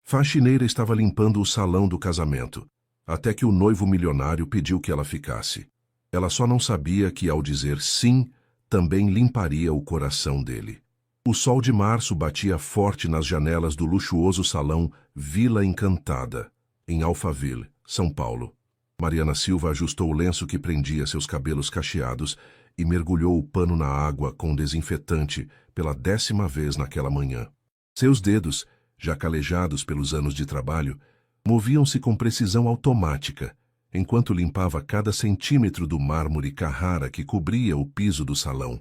Faxineira estava limpando o salão do casamento, até que o noivo milionário pediu que ela ficasse. Ela só não sabia que, ao dizer sim, também limparia o coração dele. O sol de março batia forte nas janelas do luxuoso salão Vila Encantada, em Alphaville, São Paulo. Mariana Silva ajustou o lenço que prendia seus cabelos cacheados e mergulhou o pano na água com desinfetante pela 10ª vez naquela manhã. Seus dedos, já calejados pelos anos de trabalho, moviam-se com precisão automática, enquanto limpava cada centímetro do mármore Carrara que cobria o piso do salão.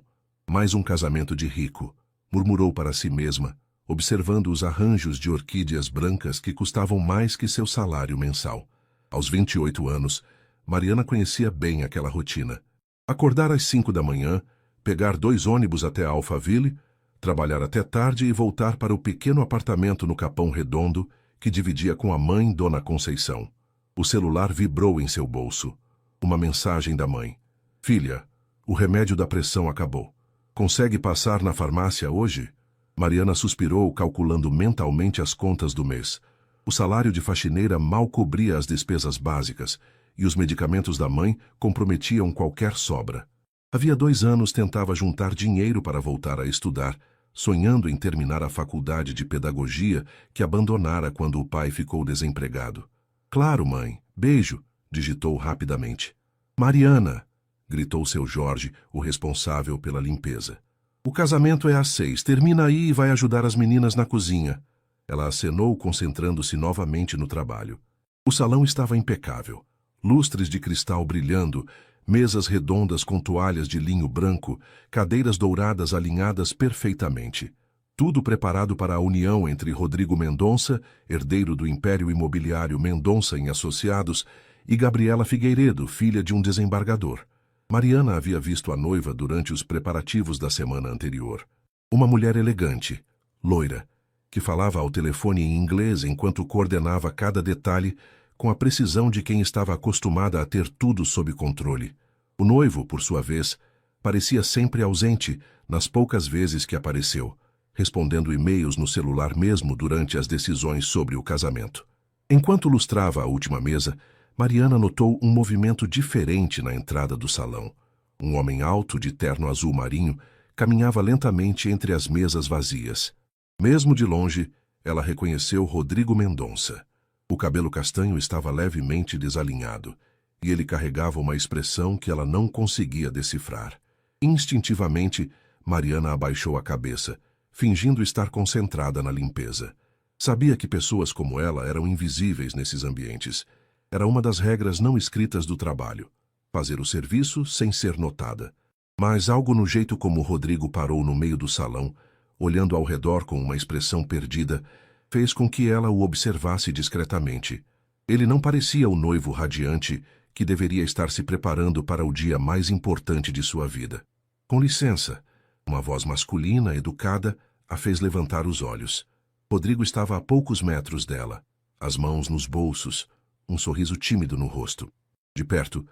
Mais um casamento de rico, murmurou para si mesma, observando os arranjos de orquídeas brancas que custavam mais que seu salário mensal. Aos 28 anos, Mariana conhecia bem aquela rotina. Acordar às 5 da manhã, pegar 2 ônibus até Alphaville, trabalhar até tarde e voltar para o pequeno apartamento no Capão Redondo que dividia com a mãe, Dona Conceição. O celular vibrou em seu bolso. Uma mensagem da mãe. Filha, o remédio da pressão acabou. Consegue passar na farmácia hoje? Mariana suspirou, calculando mentalmente as contas do mês. O salário de faxineira mal cobria as despesas básicas, e os medicamentos da mãe comprometiam qualquer sobra. Havia 2 anos tentava juntar dinheiro para voltar a estudar, sonhando em terminar a faculdade de pedagogia que abandonara quando o pai ficou desempregado. Claro, mãe. Beijo, digitou rapidamente. Mariana, gritou seu Jorge, o responsável pela limpeza. O casamento é às 6, termina aí e vai ajudar as meninas na cozinha. Ela acenou, concentrando-se novamente no trabalho. O salão estava impecável. Lustres de cristal brilhando, mesas redondas com toalhas de linho branco, cadeiras douradas alinhadas perfeitamente. Tudo preparado para a união entre Rodrigo Mendonça, herdeiro do Império Imobiliário Mendonça e Associados, e Gabriela Figueiredo, filha de um desembargador. Mariana havia visto a noiva durante os preparativos da semana anterior. Uma mulher elegante, loira, que falava ao telefone em inglês enquanto coordenava cada detalhe com a precisão de quem estava acostumada a ter tudo sob controle. O noivo, por sua vez, parecia sempre ausente nas poucas vezes que apareceu, respondendo e-mails no celular mesmo durante as decisões sobre o casamento. Enquanto lustrava a última mesa, Mariana notou um movimento diferente na entrada do salão. Um homem alto, de terno azul marinho, caminhava lentamente entre as mesas vazias. Mesmo de longe, ela reconheceu Rodrigo Mendonça. O cabelo castanho estava levemente desalinhado, e ele carregava uma expressão que ela não conseguia decifrar. Instintivamente, Mariana abaixou a cabeça, fingindo estar concentrada na limpeza. Sabia que pessoas como ela eram invisíveis nesses ambientes. Era uma das regras não escritas do trabalho, fazer o serviço sem ser notada. Mas algo no jeito como Rodrigo parou no meio do salão, olhando ao redor com uma expressão perdida, fez com que ela o observasse discretamente. Ele não parecia o noivo radiante que deveria estar se preparando para o dia mais importante de sua vida. Com licença, uma voz masculina, educada, a fez levantar os olhos. Rodrigo estava a poucos metros dela, as mãos nos bolsos, um sorriso tímido no rosto. De perto,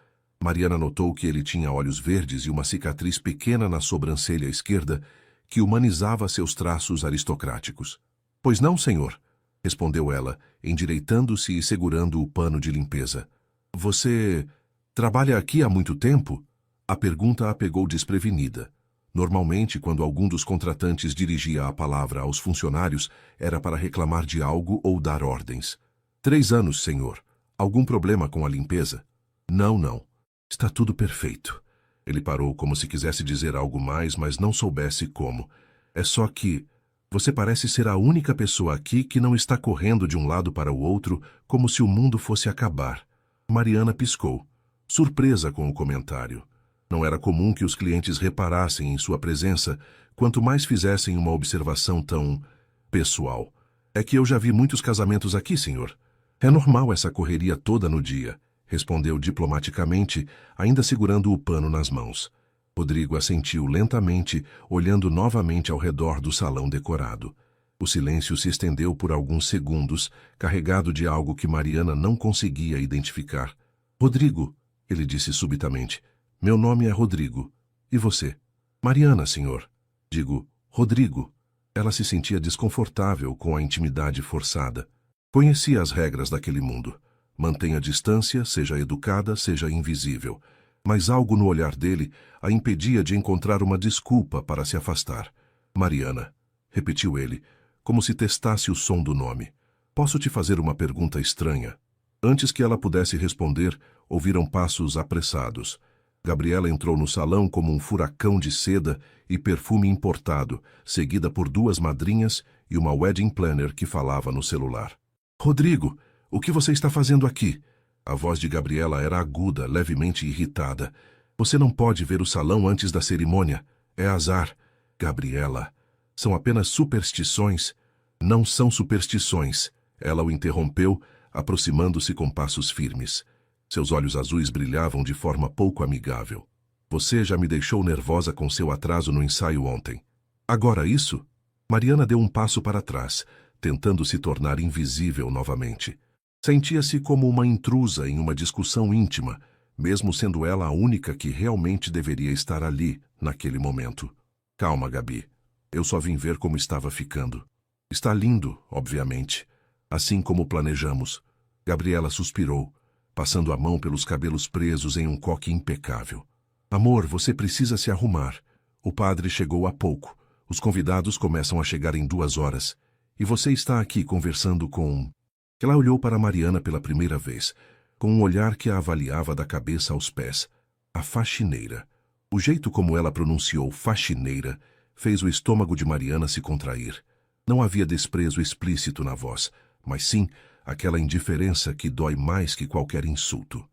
Mariana notou que ele tinha olhos verdes e uma cicatriz pequena na sobrancelha esquerda que humanizava seus traços aristocráticos. Pois não, senhor, respondeu ela, endireitando-se e segurando o pano de limpeza. Você trabalha aqui há muito tempo? A pergunta a pegou desprevenida. Normalmente, quando algum dos contratantes dirigia a palavra aos funcionários, era para reclamar de algo ou dar ordens. 3 anos, senhor. Algum problema com a limpeza? Não. Está tudo perfeito. Ele parou como se quisesse dizer algo mais, mas não soubesse como. É só que você parece ser a única pessoa aqui que não está correndo de um lado para o outro como se o mundo fosse acabar. Mariana piscou, surpresa com o comentário. Não era comum que os clientes reparassem em sua presença, quanto mais fizessem uma observação tão pessoal. É que eu já vi muitos casamentos aqui, senhor. É normal essa correria toda no dia, respondeu diplomaticamente, ainda segurando o pano nas mãos. Rodrigo assentiu lentamente, olhando novamente ao redor do salão decorado. O silêncio se estendeu por alguns segundos, carregado de algo que Mariana não conseguia identificar. Rodrigo, ele disse subitamente. Meu nome é Rodrigo. E você? Mariana, senhor. Digo, Rodrigo. Ela se sentia desconfortável com a intimidade forçada. Conhecia as regras daquele mundo. Mantenha distância, seja educada, seja invisível. Mas algo no olhar dele a impedia de encontrar uma desculpa para se afastar. Mariana, repetiu ele, como se testasse o som do nome. Posso te fazer uma pergunta estranha? Antes que ela pudesse responder, ouviram passos apressados. Gabriela entrou no salão como um furacão de seda e perfume importado, seguida por duas madrinhas e uma wedding planner que falava no celular. Rodrigo, o que você está fazendo aqui? A voz de Gabriela era aguda, levemente irritada. Você não pode ver o salão antes da cerimônia. É azar. Gabriela, são apenas superstições. Não são superstições. Ela o interrompeu, aproximando-se com passos firmes. Seus olhos azuis brilhavam de forma pouco amigável. Você já me deixou nervosa com seu atraso no ensaio ontem. Agora isso? Mariana deu um passo para trás, tentando se tornar invisível novamente. Sentia-se como uma intrusa em uma discussão íntima, mesmo sendo ela a única que realmente deveria estar ali, naquele momento. Calma, Gabi. Eu só vim ver como estava ficando. Está lindo, obviamente. Assim como planejamos. Gabriela suspirou, passando a mão pelos cabelos presos em um coque impecável. Amor, você precisa se arrumar. O padre chegou há pouco. Os convidados começam a chegar em 2 horas. E você está aqui conversando com... Ela olhou para Mariana pela primeira vez, com um olhar que a avaliava da cabeça aos pés. A faxineira. O jeito como ela pronunciou faxineira fez o estômago de Mariana se contrair. Não havia desprezo explícito na voz, mas sim aquela indiferença que dói mais que qualquer insulto.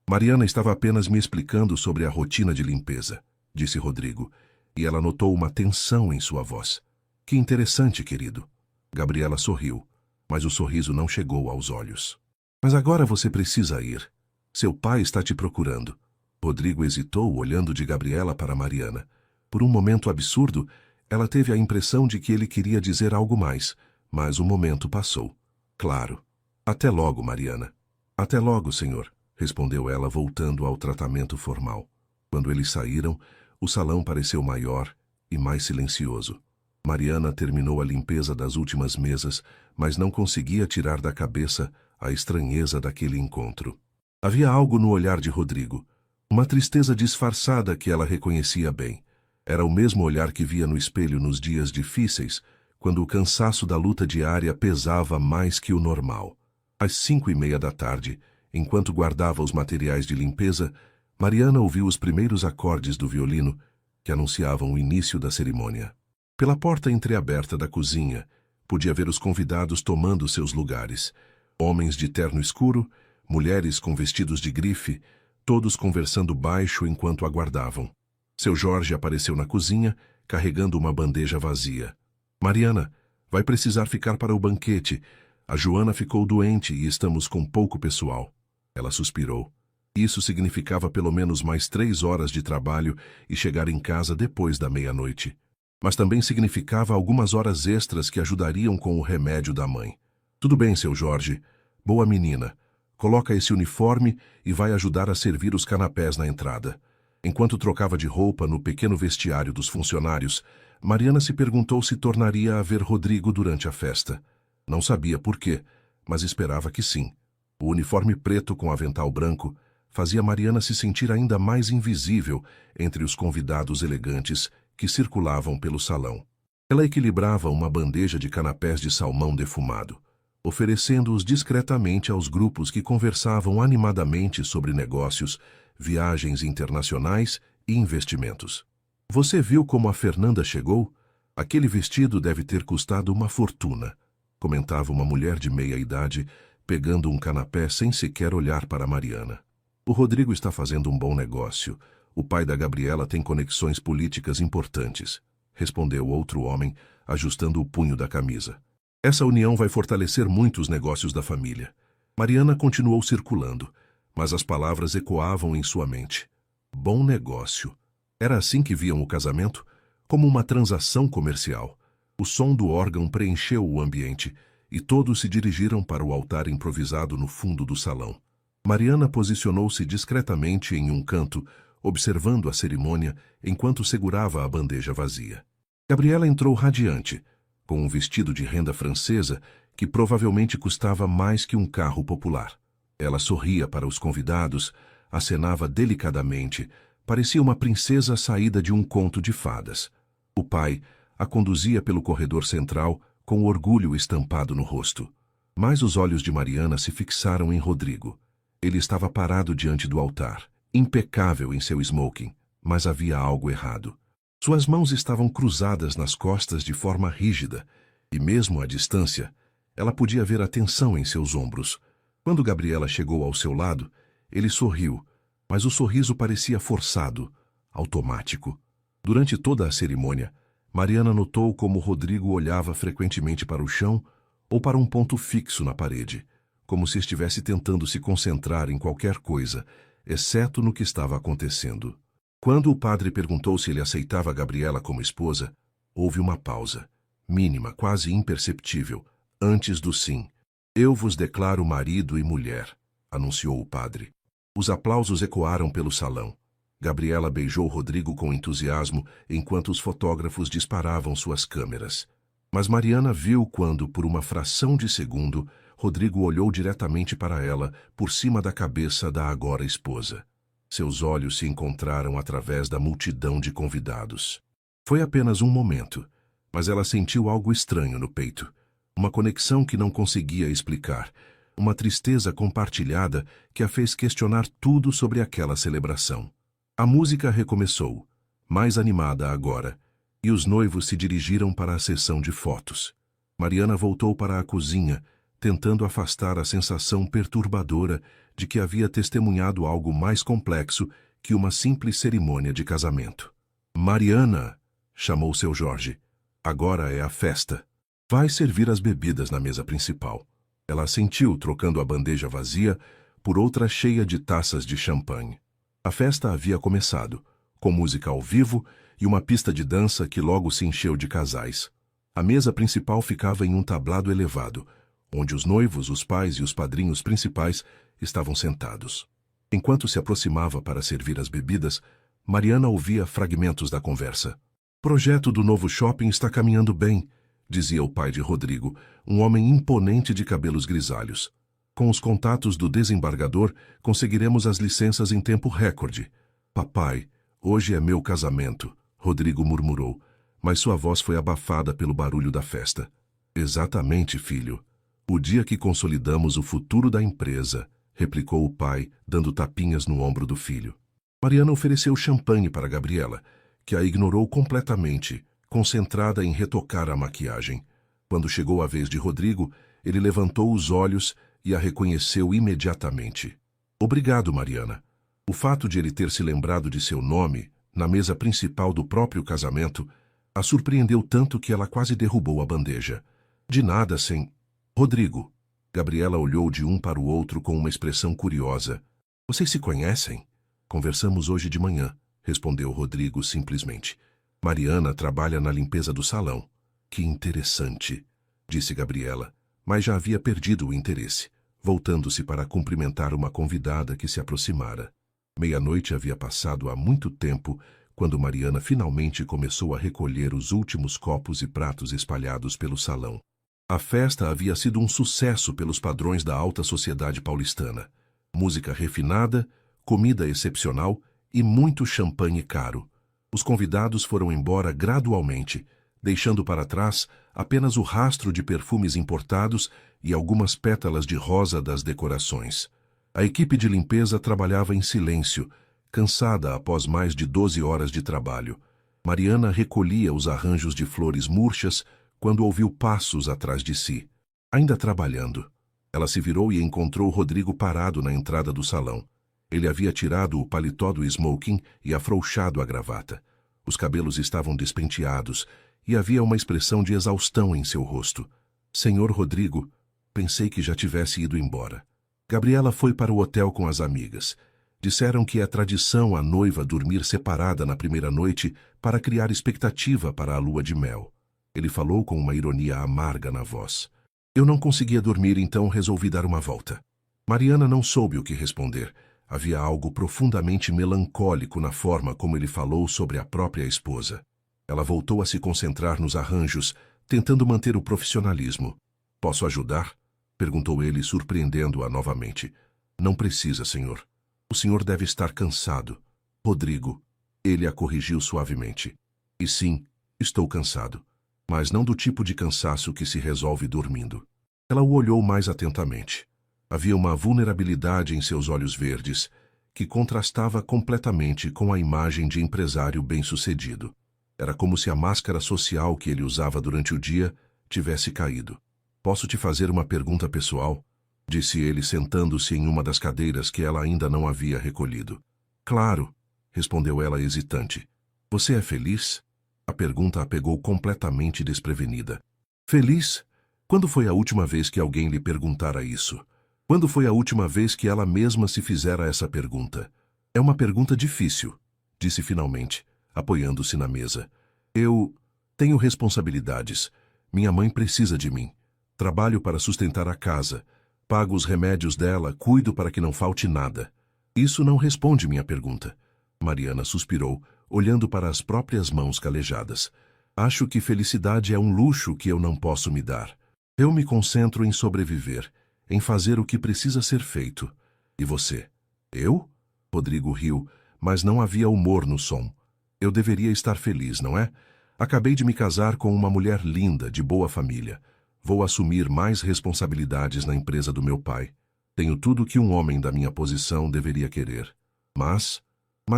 Mariana estava apenas me explicando sobre a rotina de limpeza, disse Rodrigo, e ela notou uma tensão em sua voz. Que interessante, querido. Gabriela sorriu, mas o sorriso não chegou aos olhos. Mas agora você precisa ir. Seu pai está te procurando. Rodrigo hesitou, olhando de Gabriela para Mariana. Por um momento absurdo, ela teve a impressão de que ele queria dizer algo mais, mas o momento passou. Claro. Até logo, Mariana. Até logo, senhor, respondeu ela, voltando ao tratamento formal. Quando eles saíram, o salão pareceu maior e mais silencioso. Mariana terminou a limpeza das últimas mesas, mas não conseguia tirar da cabeça a estranheza daquele encontro. Havia algo no olhar de Rodrigo, uma tristeza disfarçada que ela reconhecia bem. Era o mesmo olhar que via no espelho nos dias difíceis, quando o cansaço da luta diária pesava mais que o normal. Às 5:30 da tarde, enquanto guardava os materiais de limpeza, Mariana ouviu os primeiros acordes do violino que anunciavam o início da cerimônia. Pela porta entreaberta da cozinha, podia ver os convidados tomando seus lugares. Homens de terno escuro, mulheres com vestidos de grife, todos conversando baixo enquanto aguardavam. Seu Jorge apareceu na cozinha, carregando uma bandeja vazia. Mariana, vai precisar ficar para o banquete. A Joana ficou doente e estamos com pouco pessoal. Ela suspirou. Isso significava pelo menos mais 3 horas de trabalho e chegar em casa depois da meia-noite. Mas também significava algumas horas extras que ajudariam com o remédio da mãe. Tudo bem, seu Jorge. Boa menina. Coloca esse uniforme e vai ajudar a servir os canapés na entrada. Enquanto trocava de roupa no pequeno vestiário dos funcionários, Mariana se perguntou se tornaria a ver Rodrigo durante a festa. Não sabia por quê, mas esperava que sim. O uniforme preto com avental branco fazia Mariana se sentir ainda mais invisível entre os convidados elegantes que circulavam pelo salão. Ela equilibrava uma bandeja de canapés de salmão defumado, oferecendo-os discretamente aos grupos que conversavam animadamente sobre negócios, viagens internacionais e investimentos. Você viu como a Fernanda chegou? Aquele vestido deve ter custado uma fortuna, comentava uma mulher de meia-idade, pegando um canapé sem sequer olhar para Mariana. O Rodrigo está fazendo um bom negócio. O pai da Gabriela tem conexões políticas importantes, respondeu outro homem, ajustando o punho da camisa. Essa união vai fortalecer muito os negócios da família. Mariana continuou circulando, mas as palavras ecoavam em sua mente. Bom negócio. Era assim que viam o casamento? Como uma transação comercial. O som do órgão preencheu o ambiente e todos se dirigiram para o altar improvisado no fundo do salão. Mariana posicionou-se discretamente em um canto, observando a cerimônia enquanto segurava a bandeja vazia. Gabriela entrou radiante, com um vestido de renda francesa que provavelmente custava mais que um carro popular. Ela sorria para os convidados, acenava delicadamente, parecia uma princesa saída de um conto de fadas. O pai a conduzia pelo corredor central com orgulho estampado no rosto. Mas os olhos de Mariana se fixaram em Rodrigo. Ele estava parado diante do altar, impecável em seu smoking, mas havia algo errado. Suas mãos estavam cruzadas nas costas de forma rígida, e mesmo à distância, ela podia ver a tensão em seus ombros. Quando Gabriela chegou ao seu lado, ele sorriu, mas o sorriso parecia forçado, automático. Durante toda a cerimônia, Mariana notou como Rodrigo olhava frequentemente para o chão ou para um ponto fixo na parede, como se estivesse tentando se concentrar em qualquer coisa, exceto no que estava acontecendo. Quando o padre perguntou se ele aceitava Gabriela como esposa, houve uma pausa, mínima, quase imperceptível, antes do sim. Eu vos declaro marido e mulher, anunciou o padre. Os aplausos ecoaram pelo salão. Gabriela beijou Rodrigo com entusiasmo enquanto os fotógrafos disparavam suas câmeras. Mas Mariana viu quando, por uma fração de segundo, Rodrigo olhou diretamente para ela, por cima da cabeça da agora esposa. Seus olhos se encontraram através da multidão de convidados. Foi apenas um momento, mas ela sentiu algo estranho no peito. Uma conexão que não conseguia explicar. Uma tristeza compartilhada que a fez questionar tudo sobre aquela celebração. A música recomeçou, mais animada agora, e os noivos se dirigiram para a sessão de fotos. Mariana voltou para a cozinha, tentando afastar a sensação perturbadora de que havia testemunhado algo mais complexo que uma simples cerimônia de casamento. Mariana, chamou seu Jorge, agora é a festa. Vai servir as bebidas na mesa principal. Ela assentiu, trocando a bandeja vazia por outra cheia de taças de champanhe. A festa havia começado, com música ao vivo e uma pista de dança que logo se encheu de casais. A mesa principal ficava em um tablado elevado, onde os noivos, os pais e os padrinhos principais estavam sentados. Enquanto se aproximava para servir as bebidas, Mariana ouvia fragmentos da conversa. O projeto do novo shopping está caminhando bem, dizia o pai de Rodrigo, um homem imponente de cabelos grisalhos. Com os contatos do desembargador, conseguiremos as licenças em tempo recorde. Papai, hoje é meu casamento, Rodrigo murmurou, mas sua voz foi abafada pelo barulho da festa. Exatamente, filho. O dia que consolidamos o futuro da empresa, replicou o pai, dando tapinhas no ombro do filho. Mariana ofereceu champanhe para Gabriela, que a ignorou completamente, concentrada em retocar a maquiagem. Quando chegou a vez de Rodrigo, ele levantou os olhos e a reconheceu imediatamente. Obrigado, Mariana. O fato de ele ter se lembrado de seu nome, na mesa principal do próprio casamento, a surpreendeu tanto que ela quase derrubou a bandeja. De nada, sem... Rodrigo. Gabriela olhou de um para o outro com uma expressão curiosa. Vocês se conhecem? Conversamos hoje de manhã, respondeu Rodrigo simplesmente. Mariana trabalha na limpeza do salão. Que interessante, disse Gabriela, mas já havia perdido o interesse, voltando-se para cumprimentar uma convidada que se aproximara. Meia-noite havia passado há muito tempo quando Mariana finalmente começou a recolher os últimos copos e pratos espalhados pelo salão. A festa havia sido um sucesso pelos padrões da alta sociedade paulistana. Música refinada, comida excepcional e muito champanhe caro. Os convidados foram embora gradualmente, deixando para trás apenas o rastro de perfumes importados e algumas pétalas de rosa das decorações. A equipe de limpeza trabalhava em silêncio, cansada após mais de 12 horas de trabalho. Mariana recolhia os arranjos de flores murchas quando ouviu passos atrás de si. Ainda trabalhando, ela se virou e encontrou Rodrigo parado na entrada do salão. Ele havia tirado o paletó do smoking e afrouxado a gravata. Os cabelos estavam despenteados e havia uma expressão de exaustão em seu rosto. Senhor Rodrigo, pensei que já tivesse ido embora. Gabriela foi para o hotel com as amigas. Disseram que é tradição a noiva dormir separada na primeira noite para criar expectativa para a lua de mel. Ele falou com uma ironia amarga na voz. Eu não conseguia dormir, então resolvi dar uma volta. Mariana não soube o que responder. Havia algo profundamente melancólico na forma como ele falou sobre a própria esposa. Ela voltou a se concentrar nos arranjos, tentando manter o profissionalismo. Posso ajudar? Perguntou ele, surpreendendo-a novamente. Não precisa, senhor. O senhor deve estar cansado. Rodrigo. Ele a corrigiu suavemente. E sim, estou cansado. Mas não do tipo de cansaço que se resolve dormindo. Ela o olhou mais atentamente. Havia uma vulnerabilidade em seus olhos verdes, que contrastava completamente com a imagem de empresário bem-sucedido. Era como se a máscara social que ele usava durante o dia tivesse caído. Posso te fazer uma pergunta pessoal? Disse ele, sentando-se em uma das cadeiras que ela ainda não havia recolhido. Claro, respondeu ela hesitante. Você é feliz? A pergunta a pegou completamente desprevenida. Feliz? Quando foi a última vez que alguém lhe perguntara isso? Quando foi a última vez que ela mesma se fizera essa pergunta? É uma pergunta difícil, disse finalmente, apoiando-se na mesa. Eu tenho responsabilidades. Minha mãe precisa de mim. Trabalho para sustentar a casa. Pago os remédios dela, cuido para que não falte nada. Isso não responde minha pergunta. Mariana suspirou, olhando para as próprias mãos calejadas. Acho que felicidade é um luxo que eu não posso me dar. Eu me concentro em sobreviver, em fazer o que precisa ser feito. E você? Eu? Rodrigo riu, mas não havia humor no som. Eu deveria estar feliz, não é? Acabei de me casar com uma mulher linda, de boa família. Vou assumir mais responsabilidades na empresa do meu pai. Tenho tudo que um homem da minha posição deveria querer. Mas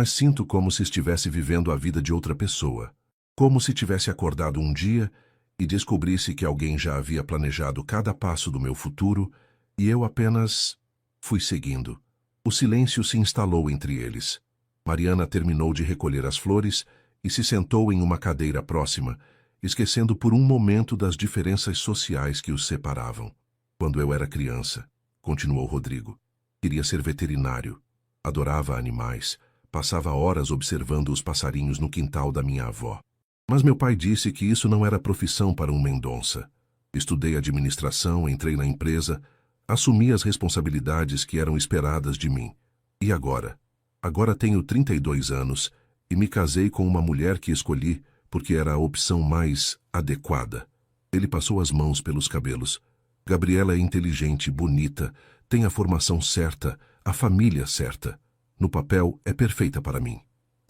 sinto como se estivesse vivendo a vida de outra pessoa. Como se tivesse acordado um dia e descobrisse que alguém já havia planejado cada passo do meu futuro e eu apenas fui seguindo. O silêncio se instalou entre eles. Mariana terminou de recolher as flores e se sentou em uma cadeira próxima, esquecendo por um momento das diferenças sociais que os separavam. Quando eu era criança, continuou Rodrigo, queria ser veterinário. Adorava animais. Passava horas observando os passarinhos no quintal da minha avó. Mas meu pai disse que isso não era profissão para um Mendonça. Estudei administração, entrei na empresa, assumi as responsabilidades que eram esperadas de mim. E agora? Agora tenho 32 anos e me casei com uma mulher que escolhi porque era a opção mais adequada. Ele passou as mãos pelos cabelos. Gabriela é inteligente, bonita, tem a formação certa, a família certa. No papel, é perfeita para mim.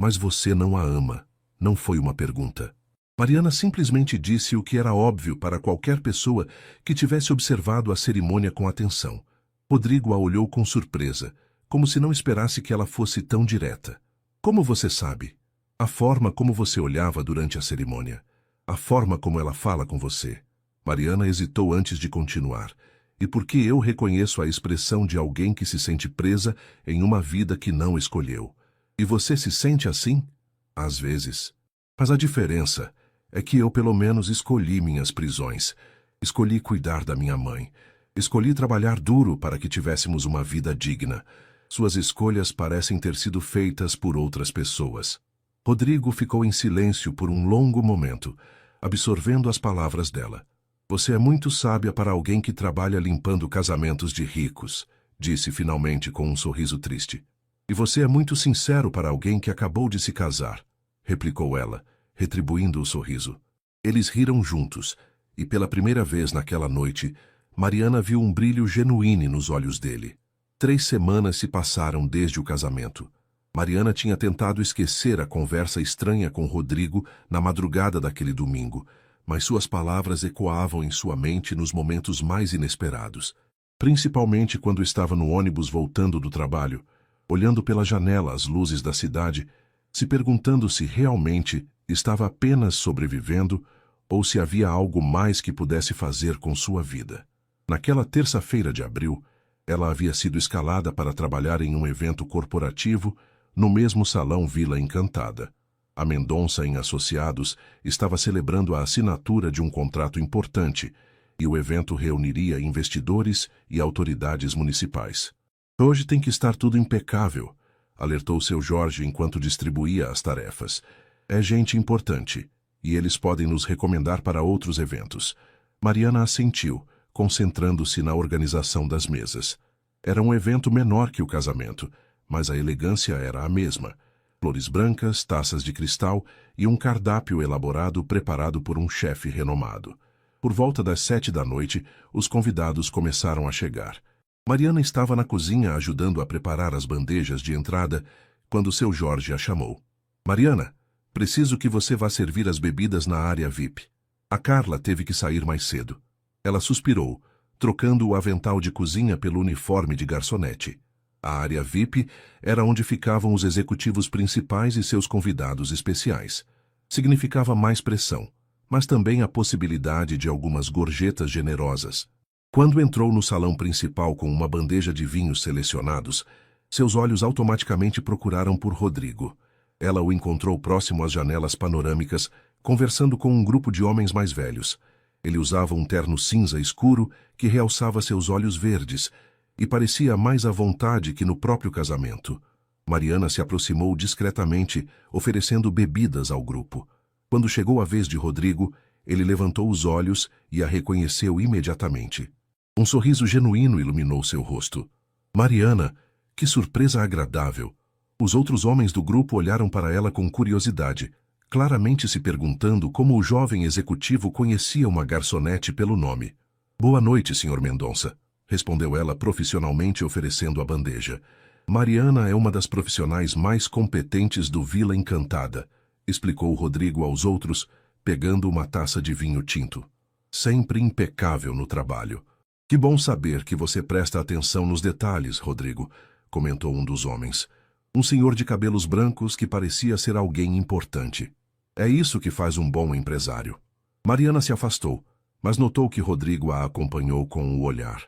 Mas você não a ama. Não foi uma pergunta. Mariana simplesmente disse o que era óbvio para qualquer pessoa que tivesse observado a cerimônia com atenção. Rodrigo a olhou com surpresa, como se não esperasse que ela fosse tão direta. Como você sabe? A forma como você olhava durante a cerimônia. A forma como ela fala com você. Mariana hesitou antes de continuar. E porque eu reconheço a expressão de alguém que se sente presa em uma vida que não escolheu. E você se sente assim? Às vezes. Mas a diferença é que eu pelo menos escolhi minhas prisões. Escolhi cuidar da minha mãe. Escolhi trabalhar duro para que tivéssemos uma vida digna. Suas escolhas parecem ter sido feitas por outras pessoas. Rodrigo ficou em silêncio por um longo momento, absorvendo as palavras dela. Você é muito sábia para alguém que trabalha limpando casamentos de ricos, disse finalmente com um sorriso triste. E você é muito sincero para alguém que acabou de se casar, replicou ela, retribuindo o sorriso. Eles riram juntos, e pela primeira vez naquela noite, Mariana viu um brilho genuíno nos olhos dele. 3 semanas se passaram desde o casamento. Mariana tinha tentado esquecer a conversa estranha com Rodrigo na madrugada daquele domingo, mas suas palavras ecoavam em sua mente nos momentos mais inesperados, principalmente quando estava no ônibus voltando do trabalho, olhando pela janela as luzes da cidade, se perguntando se realmente estava apenas sobrevivendo ou se havia algo mais que pudesse fazer com sua vida. Naquela terça-feira de abril, ela havia sido escalada para trabalhar em um evento corporativo no mesmo salão Vila Encantada. A Mendonça em Associados estava celebrando a assinatura de um contrato importante e o evento reuniria investidores e autoridades municipais. Hoje tem que estar tudo impecável, alertou seu Jorge enquanto distribuía as tarefas. É gente importante e eles podem nos recomendar para outros eventos. Mariana assentiu, concentrando-se na organização das mesas. Era um evento menor que o casamento, mas a elegância era a mesma. Flores brancas, taças de cristal e um cardápio elaborado preparado por um chefe renomado. Por volta das 7 da noite, os convidados começaram a chegar. Mariana estava na cozinha ajudando a preparar as bandejas de entrada quando seu Jorge a chamou. Mariana, preciso que você vá servir as bebidas na área VIP. A Carla teve que sair mais cedo. Ela suspirou, trocando o avental de cozinha pelo uniforme de garçonete. A área VIP era onde ficavam os executivos principais e seus convidados especiais. Significava mais pressão, mas também a possibilidade de algumas gorjetas generosas. Quando entrou no salão principal com uma bandeja de vinhos selecionados, seus olhos automaticamente procuraram por Rodrigo. Ela o encontrou próximo às janelas panorâmicas, conversando com um grupo de homens mais velhos. Ele usava um terno cinza escuro que realçava seus olhos verdes e parecia mais à vontade que no próprio casamento. Mariana se aproximou discretamente, oferecendo bebidas ao grupo. Quando chegou a vez de Rodrigo, ele levantou os olhos e a reconheceu imediatamente. Um sorriso genuíno iluminou seu rosto. Mariana, que surpresa agradável! Os outros homens do grupo olharam para ela com curiosidade, claramente se perguntando como o jovem executivo conhecia uma garçonete pelo nome. Boa noite, Sr. Mendonça, respondeu ela profissionalmente oferecendo a bandeja. Mariana é uma das profissionais mais competentes do Vila Encantada, explicou Rodrigo aos outros, pegando uma taça de vinho tinto. Sempre impecável no trabalho. Que bom saber que você presta atenção nos detalhes, Rodrigo, comentou um dos homens. Um senhor de cabelos brancos que parecia ser alguém importante. É isso que faz um bom empresário. Mariana se afastou, mas notou que Rodrigo a acompanhou com o olhar.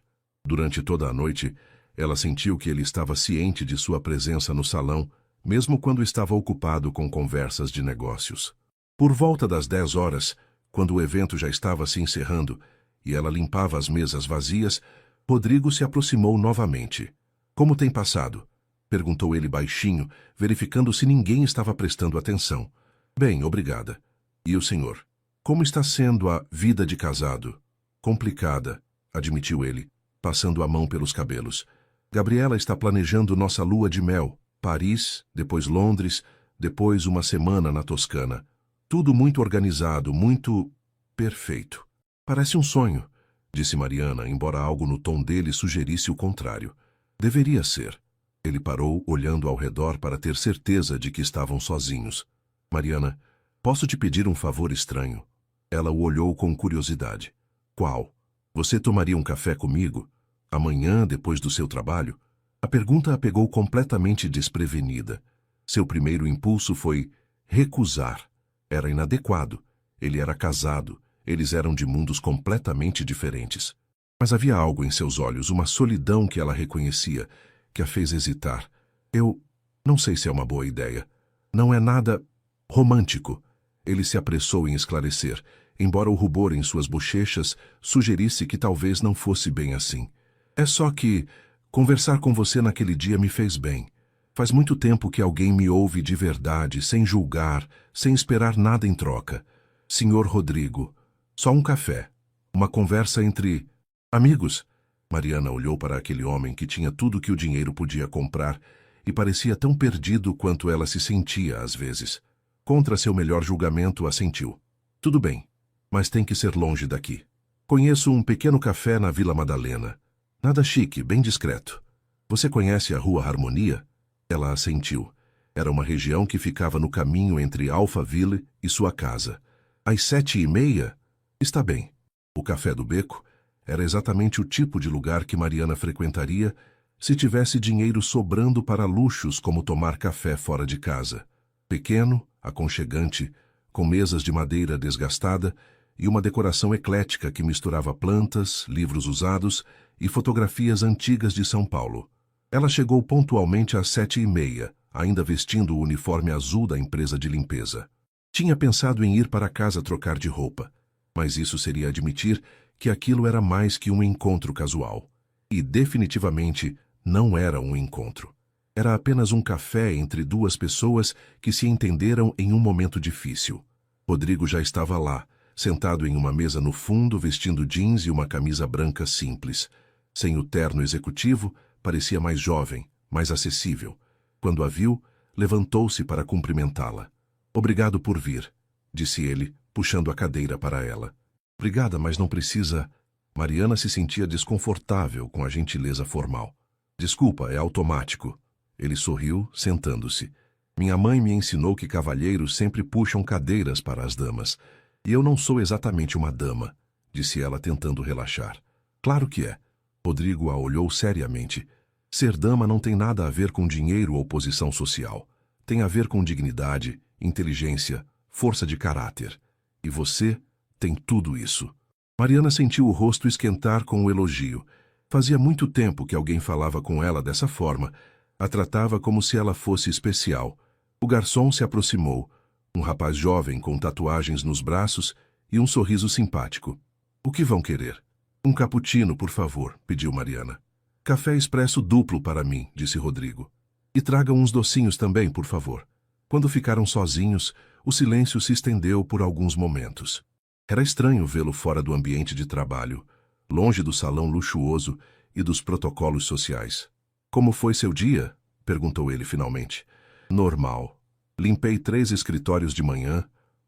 Durante toda a noite, ela sentiu que ele estava ciente de sua presença no salão, mesmo quando estava ocupado com conversas de negócios. Por volta das 10 horas, quando o evento já estava se encerrando e ela limpava as mesas vazias, Rodrigo se aproximou novamente. Como tem passado? Perguntou ele baixinho, verificando se ninguém estava prestando atenção. Bem, obrigada. E o senhor? Como está sendo a vida de casado? Complicada, admitiu ele, passando a mão pelos cabelos. Gabriela está planejando nossa lua de mel. Paris, depois Londres, depois uma semana na Toscana. Tudo muito organizado, muito perfeito. Parece um sonho, disse Mariana, embora algo no tom dele sugerisse o contrário. Deveria ser. Ele parou, olhando ao redor para ter certeza de que estavam sozinhos. Mariana, posso te pedir um favor estranho? Ela o olhou com curiosidade. Qual? Você tomaria um café comigo? Amanhã, depois do seu trabalho? A pergunta a pegou completamente desprevenida. Seu primeiro impulso foi recusar. Era inadequado. Ele era casado. Eles eram de mundos completamente diferentes. Mas havia algo em seus olhos, uma solidão que ela reconhecia, que a fez hesitar. Eu não sei se é uma boa ideia. Não é nada romântico. Ele se apressou em esclarecer, embora o rubor em suas bochechas sugerisse que talvez não fosse bem assim. É só que conversar com você naquele dia me fez bem. Faz muito tempo que alguém me ouve de verdade, sem julgar, sem esperar nada em troca. Senhor Rodrigo, só um café. Uma conversa entre amigos. Mariana olhou para aquele homem que tinha tudo que o dinheiro podia comprar e parecia tão perdido quanto ela se sentia às vezes. Contra seu melhor julgamento, assentiu. Tudo bem, mas tem que ser longe daqui. Conheço um pequeno café na Vila Madalena. Nada chique, bem discreto. Você conhece a Rua Harmonia? Ela assentiu. Era uma região que ficava no caminho entre Alphaville e sua casa. Às 7h30? Está bem. O Café do Beco era exatamente o tipo de lugar que Mariana frequentaria se tivesse dinheiro sobrando para luxos como tomar café fora de casa. Pequeno, aconchegante, com mesas de madeira desgastada e uma decoração eclética que misturava plantas, livros usados e fotografias antigas de São Paulo. Ela chegou pontualmente às 7h30, ainda vestindo o uniforme azul da empresa de limpeza. Tinha pensado em ir para casa trocar de roupa, mas isso seria admitir que aquilo era mais que um encontro casual. E definitivamente não era um encontro. Era apenas um café entre duas pessoas que se entenderam em um momento difícil. Rodrigo já estava lá, sentado em uma mesa no fundo, vestindo jeans e uma camisa branca simples. Sem o terno executivo, parecia mais jovem, mais acessível. Quando a viu, levantou-se para cumprimentá-la. Obrigado por vir, disse ele, puxando a cadeira para ela. Obrigada, mas não precisa. Mariana se sentia desconfortável com a gentileza formal. Desculpa, é automático. Ele sorriu, sentando-se. Minha mãe me ensinou que cavalheiros sempre puxam cadeiras para as damas. E eu não sou exatamente uma dama, disse ela tentando relaxar. Claro que é. Rodrigo a olhou seriamente. Ser dama não tem nada a ver com dinheiro ou posição social. Tem a ver com dignidade, inteligência, força de caráter. E você tem tudo isso. Mariana sentiu o rosto esquentar com o elogio. Fazia muito tempo que alguém falava com ela dessa forma. A tratava como se ela fosse especial. O garçom se aproximou. Um rapaz jovem com tatuagens nos braços e um sorriso simpático. O que vão querer? Um cappuccino, por favor, pediu Mariana. Café expresso duplo para mim, disse Rodrigo. E traga uns docinhos também, por favor. Quando ficaram sozinhos, o silêncio se estendeu por alguns momentos. Era estranho vê-lo fora do ambiente de trabalho, longe do salão luxuoso e dos protocolos sociais. Como foi seu dia? Perguntou ele finalmente. Normal. Limpei 3 escritórios de manhã,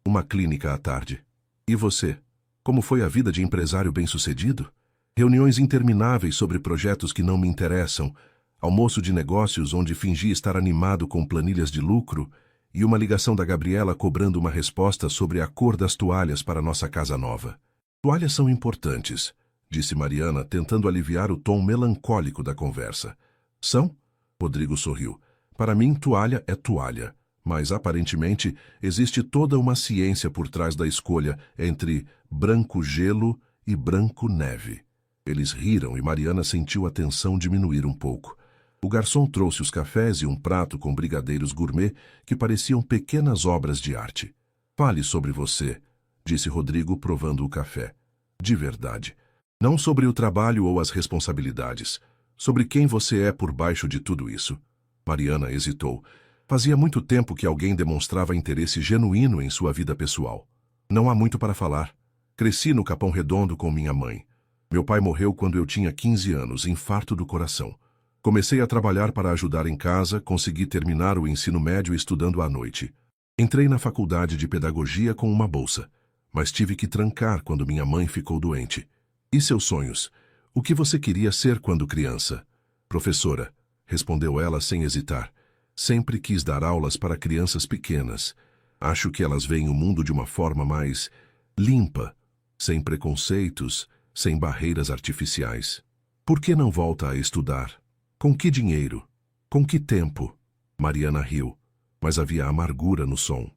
uma clínica à tarde. E você? Como foi a vida de empresário bem-sucedido? Reuniões intermináveis sobre projetos que não me interessam, almoço de negócios onde fingi estar animado com planilhas de lucro e uma ligação da Gabriela cobrando uma resposta sobre a cor das toalhas para nossa casa nova. Toalhas são importantes, disse Mariana, tentando aliviar o tom melancólico da conversa. São? Rodrigo sorriu. Para mim, toalha é toalha, mas aparentemente existe toda uma ciência por trás da escolha entre branco gelo e branco neve. Eles riram e Mariana sentiu a tensão diminuir um pouco. O garçom trouxe os cafés e um prato com brigadeiros gourmet que pareciam pequenas obras de arte. Fale sobre você, disse Rodrigo, provando o café. De verdade. Não sobre o trabalho ou as responsabilidades. Sobre quem você é por baixo de tudo isso. Mariana hesitou. Fazia muito tempo que alguém demonstrava interesse genuíno em sua vida pessoal. Não há muito para falar. Cresci no Capão Redondo com minha mãe. Meu pai morreu quando eu tinha 15 anos, infarto do coração. Comecei a trabalhar para ajudar em casa, consegui terminar o ensino médio estudando à noite. Entrei na faculdade de pedagogia com uma bolsa, mas tive que trancar quando minha mãe ficou doente. E seus sonhos? O que você queria ser quando criança? Professora, respondeu ela sem hesitar. Sempre quis dar aulas para crianças pequenas. Acho que elas veem o mundo de uma forma mais limpa, sem preconceitos, sem barreiras artificiais. Por que não volta a estudar? Com que dinheiro? Com que tempo? Mariana riu, mas havia amargura no som.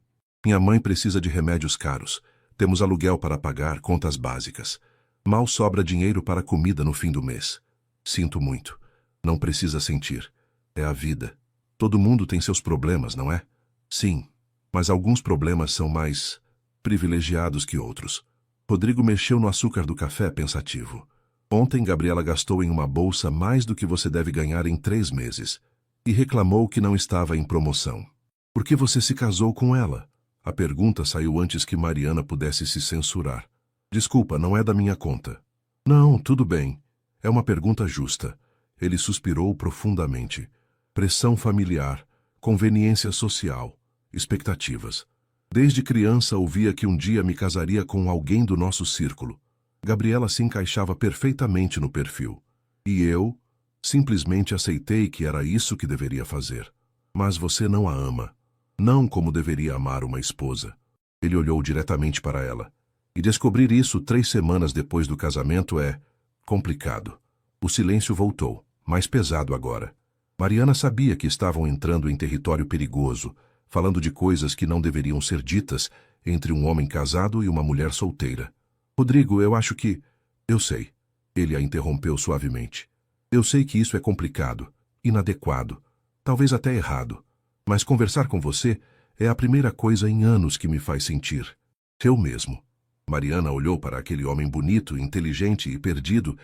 Minha mãe precisa de remédios caros. Temos aluguel para pagar, contas básicas. Mal sobra dinheiro para comida no fim do mês. Sinto muito. Não precisa sentir. É a vida. Todo mundo tem seus problemas, não é? Sim, mas alguns problemas são mais privilegiados que outros. Rodrigo mexeu no açúcar do café pensativo. Ontem Gabriela gastou em uma bolsa mais do que você deve ganhar em 3 meses. E reclamou que não estava em promoção. Por que você se casou com ela? A pergunta saiu antes que Mariana pudesse se censurar. Desculpa, não é da minha conta. Não, tudo bem. É uma pergunta justa. Ele suspirou profundamente. Pressão familiar, conveniência social, expectativas. Desde criança ouvia que um dia me casaria com alguém do nosso círculo. Gabriela se encaixava perfeitamente no perfil. E eu simplesmente aceitei que era isso que deveria fazer. Mas você não a ama. Não como deveria amar uma esposa. Ele olhou diretamente para ela. E descobrir isso 3 semanas depois do casamento é complicado. O silêncio voltou, mais pesado agora. Mariana sabia que estavam entrando em território perigoso, falando de coisas que não deveriam ser ditas entre um homem casado e uma mulher solteira. Rodrigo, eu acho que... Eu sei. Ele a interrompeu suavemente. Eu sei que isso é complicado, inadequado, talvez até errado. Mas conversar com você é a primeira coisa em anos que me faz sentir. Eu mesmo. Mariana olhou para aquele homem bonito, inteligente e perdido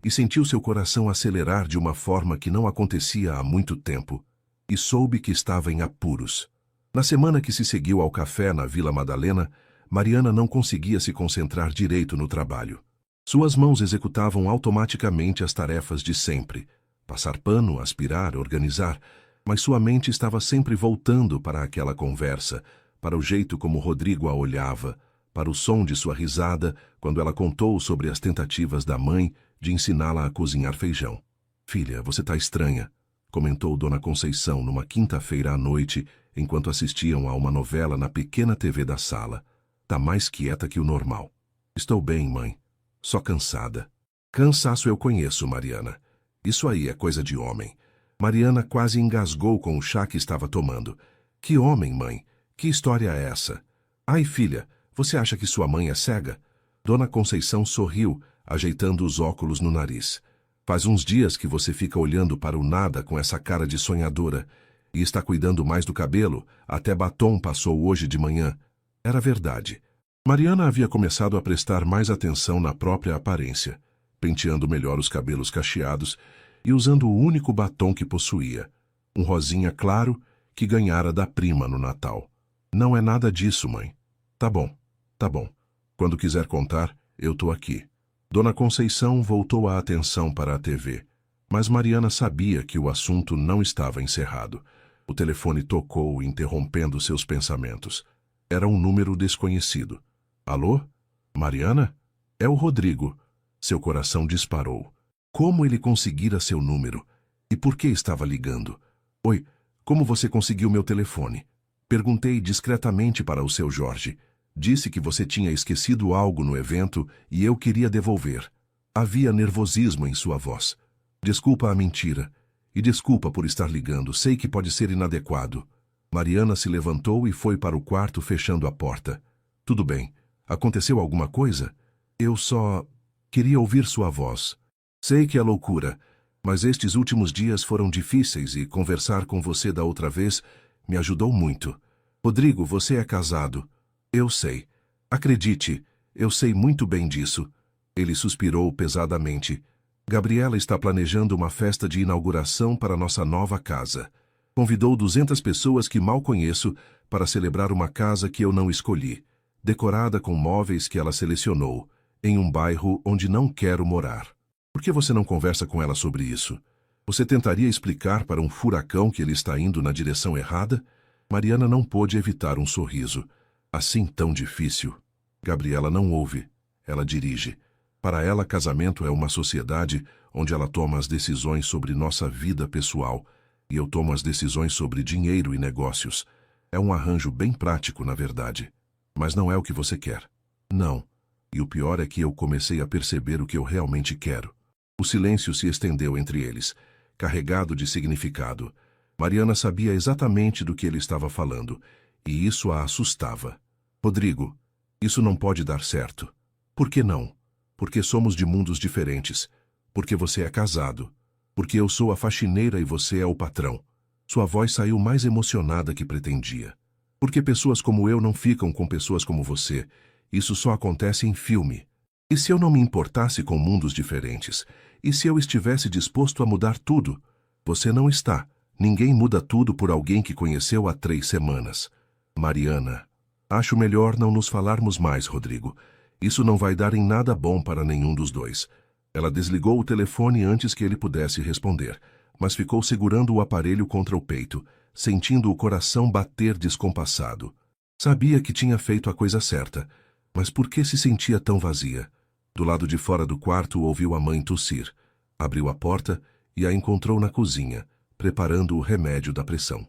e sentiu seu coração acelerar de uma forma que não acontecia há muito tempo. E soube que estava em apuros. Na semana que se seguiu ao café na Vila Madalena, Mariana não conseguia se concentrar direito no trabalho. Suas mãos executavam automaticamente as tarefas de sempre. Passar pano, aspirar, organizar. Mas sua mente estava sempre voltando para aquela conversa, para o jeito como Rodrigo a olhava, para o som de sua risada quando ela contou sobre as tentativas da mãe de ensiná-la a cozinhar feijão. "Filha, você tá estranha", comentou Dona Conceição numa quinta-feira à noite, enquanto assistiam a uma novela na pequena TV da sala. "Tá mais quieta que o normal." "Estou bem, mãe. Só cansada." "Cansaço eu conheço, Mariana. Isso aí é coisa de homem." Mariana quase engasgou com o chá que estava tomando. "Que homem, mãe? Que história é essa?" "Ai, filha, você acha que sua mãe é cega?" Dona Conceição sorriu, ajeitando os óculos no nariz. "Faz uns dias que você fica olhando para o nada com essa cara de sonhadora. E está cuidando mais do cabelo, até batom passou hoje de manhã." Era verdade. Mariana havia começado a prestar mais atenção na própria aparência, penteando melhor os cabelos cacheados e usando o único batom que possuía, um rosinha claro que ganhara da prima no Natal. "Não é nada disso, mãe." Tá bom. Quando quiser contar, eu tô aqui." Dona Conceição voltou a atenção para a TV, mas Mariana sabia que o assunto não estava encerrado. O telefone tocou, interrompendo seus pensamentos. Era um número desconhecido. "Alô? Mariana? É o Rodrigo." Seu coração disparou. Como ele conseguira seu número? E por que estava ligando? "Oi, como você conseguiu meu telefone?" "Perguntei discretamente para o seu Jorge. Disse que você tinha esquecido algo no evento e eu queria devolver." Havia nervosismo em sua voz. "Desculpa a mentira. E desculpa por estar ligando, sei que pode ser inadequado." Mariana se levantou e foi para o quarto fechando a porta. "Tudo bem. Aconteceu alguma coisa? Eu só queria ouvir sua voz. Sei que é loucura, mas estes últimos dias foram difíceis e conversar com você da outra vez me ajudou muito." "Rodrigo, você é casado." "Eu sei. Acredite, eu sei muito bem disso." Ele suspirou pesadamente. "Gabriela está planejando uma festa de inauguração para nossa nova casa. Convidou 200 pessoas que mal conheço para celebrar uma casa que eu não escolhi, decorada com móveis que ela selecionou, em um bairro onde não quero morar. Por que você não conversa com ela sobre isso? Você tentaria explicar para um furacão que ele está indo na direção errada?" Mariana não pôde evitar um sorriso. Assim tão difícil. Gabriela não ouve, ela dirige. Para ela, casamento é uma sociedade onde ela toma as decisões sobre nossa vida pessoal e eu tomo as decisões sobre dinheiro e negócios. É um arranjo bem prático, na verdade. Mas não é o que você quer. Não. E o pior é que eu comecei a perceber o que eu realmente quero. O silêncio se estendeu entre eles, carregado de significado. Mariana sabia exatamente do que ele estava falando, e isso a assustava. "Rodrigo, isso não pode dar certo." "Por que não?" "Porque somos de mundos diferentes. Porque você é casado. Porque eu sou a faxineira e você é o patrão." Sua voz saiu mais emocionada que pretendia. "Porque pessoas como eu não ficam com pessoas como você. Isso só acontece em filme. E se eu não me importasse com mundos diferentes? E se eu estivesse disposto a mudar tudo? Você não está. Ninguém muda tudo por alguém que conheceu há 3 semanas. Mariana, acho melhor não nos falarmos mais, Rodrigo. Isso não vai dar em nada bom para nenhum dos dois." Ela desligou o telefone antes que ele pudesse responder, mas ficou segurando o aparelho contra o peito, sentindo o coração bater descompassado. Sabia que tinha feito a coisa certa, mas por que se sentia tão vazia? Do lado de fora do quarto ouviu a mãe tossir. Abriu a porta e a encontrou na cozinha, preparando o remédio da pressão.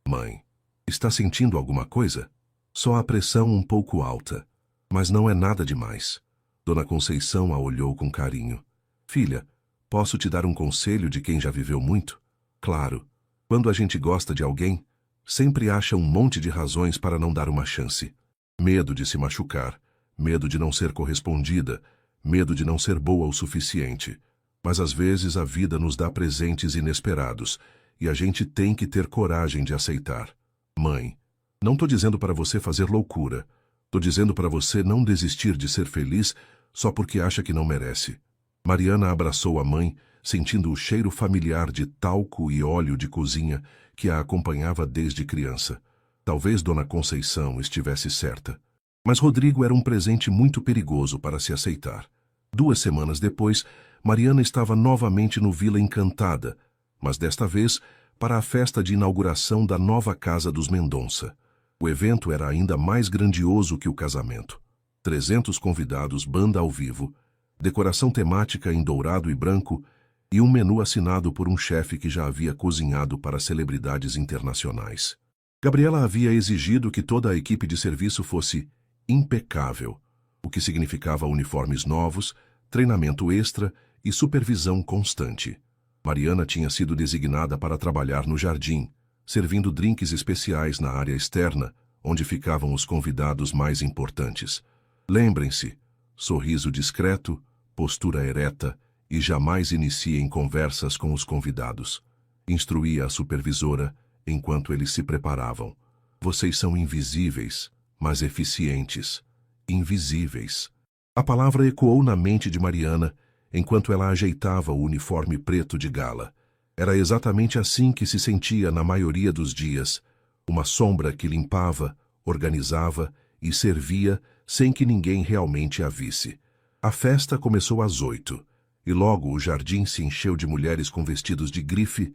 "Mãe, está sentindo alguma coisa?" "Só a pressão um pouco alta, mas não é nada demais." Dona Conceição a olhou com carinho. "Filha, posso te dar um conselho de quem já viveu muito?" "Claro. Quando a gente gosta de alguém, sempre acha um monte de razões para não dar uma chance. Medo de se machucar, medo de não ser correspondida, medo de não ser boa o suficiente. Mas às vezes a vida nos dá presentes inesperados e a gente tem que ter coragem de aceitar. Mãe, não tô dizendo para você fazer loucura. Tô dizendo para você não desistir de ser feliz só porque acha que não merece." Mariana abraçou a mãe, sentindo o cheiro familiar de talco e óleo de cozinha que a acompanhava desde criança. Talvez Dona Conceição estivesse certa. Mas Rodrigo era um presente muito perigoso para se aceitar. 2 semanas depois, Mariana estava novamente no Vila Encantada, mas desta vez para a festa de inauguração da nova casa dos Mendonça. O evento era ainda mais grandioso que o casamento. 300 convidados, banda ao vivo, decoração temática em dourado e branco e um menu assinado por um chefe que já havia cozinhado para celebridades internacionais. Gabriela havia exigido que toda a equipe de serviço fosse impecável, o que significava uniformes novos, treinamento extra e supervisão constante. Mariana tinha sido designada para trabalhar no jardim, servindo drinks especiais na área externa, onde ficavam os convidados mais importantes. Lembrem-se, sorriso discreto, postura ereta e jamais iniciem conversas com os convidados. Instruía a supervisora enquanto eles se preparavam. Vocês são invisíveis, mas eficientes. Invisíveis. A palavra ecoou na mente de Mariana enquanto ela ajeitava o uniforme preto de gala. Era exatamente assim que se sentia na maioria dos dias, uma sombra que limpava, organizava e servia sem que ninguém realmente a visse. A festa começou às 8, e logo o jardim se encheu de mulheres com vestidos de grife